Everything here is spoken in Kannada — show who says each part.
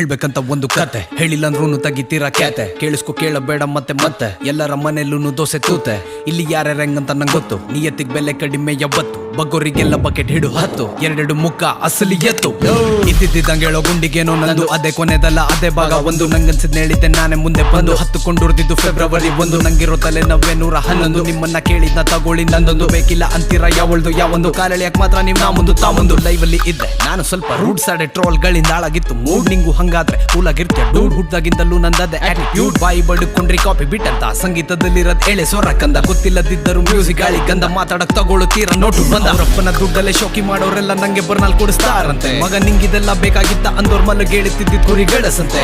Speaker 1: ಹೇಳ್ಬೇಕಂತ ಒಂದು ಕತೆ ಹೇಳಿಲ್ಲ ಅಂದ್ರೂ ತೆಗಿತೀರಾ ಕ್ಯಾತೆ ಕೇಳಿಸ್ಕೊ ಕೇಳಬೇಡ ಮತ್ತೆ ಮತ್ತೆ ಎಲ್ಲರ ಮನೆಯಲ್ಲೂ ದೋಸೆ ತೂತೆ ಇಲ್ಲಿ ಯಾರ್ಯಾರ ಹೆಂಗಂತ ನಂಗೆ ಗೊತ್ತು ನಿಯತ್ತಿಗೆ ಬೆಲೆ ಕಡಿಮೆ ಯಾವತ್ತು ಬಗ್ಗೋರಿಗೆಲ್ಲ ಬಕೆಟ್ ಹಿಡು ಹತ್ತು ಎರಡೆರಡು ಮುಖ ಅಸಲಿ ಎತ್ತು ಇದ್ದಿದ್ದಂಗೆ ಹೇಳೋ ಗುಂಡಿಗೇನೋ ನಂದು ಅದೇ ಕೊನೆದಲ್ಲ ಅದೇ ಭಾಗ ಒಂದು ನಂಗನ್ಸಿದ್ ಹೇಳಿದ್ದೆ ನಾನೇ ಮುಂದೆ ಬಂದು ಹತ್ತುಕೊಂಡುರ್ದಿದ್ದು ಫೆಬ್ರವರಿ 1 ನಂಗಿರೋ ತಲೆ ನವ್ವೆ 111 ನಿಮ್ಮನ್ನ ಕೇಳಿದ್ನ ತಗೊಳ್ಳಿ ನಂದೊಂದು ಬೇಕಿಲ್ಲ ಅಂತೀರ ಯಾವಳ್ದು ಯಾವೊಂದು ಕಾಲೆಳೆಯಕ್ ಮಾತ್ರ ನೀವು ನಾ ಮುಂದು ತಾಮುಂದು ಲೈವ್ ಅಲ್ಲಿ ಇದ್ದೆ ನಾನು ಸ್ವಲ್ಪ ರೂಡ್ ಸಾಡೆ ಟ್ರೋಲ್ ಗಳಿಂದ ಹಾಳಾಗಿತ್ತು ಮೂಡ್ ನಿಂಗು ಹಂಗಾದ್ರೆ ಕೂಲಾಗಿರ್ತೀಯ ಡೂಡ್ ಹುಡ್ದಾಗಿಂದಲೂ ನಂದದೆ ಆಟಿಟ್ಯೂಡ್ ಬಾಯಿ ಬಡ್ಕೊಂಡ್ರಿ ಕಾಪಿ ಬಿಟ್ಟಂತ ಸಂಗೀತದಲ್ಲಿರೋದ್ ಎಳೆ ಸೊರ ಕಂದ ಗೊತ್ತಿಲ್ಲದಿದ್ದರು ಮ್ಯೂಸಿಕ್ ಗಾಳಿ ಗಂಧ ಮಾತಾಡಕ್ ತಗೊಳ್ಳುತ್ತೀರ ನೋಟು ಬಂದ ಅವರಪ್ಪನ ದುಡ್ಡಲ್ಲೇ ಶೋಕಿ ಮಾಡೋರೆಲ್ಲ ನಂಗೆ ಬರ್ನಾಲ್ ಕೊಡಿಸ್ತಾರಂತೆ ಮಗ ನಿಂಗಿದೆಲ್ಲ ಬೇಕಾಗಿತ್ತ ಅಂದೋರ್ ಮಲ್ಲ ಗೇಳುತ್ತಿದ್ದ ಕುರಿ ಗಳಸಂತೆ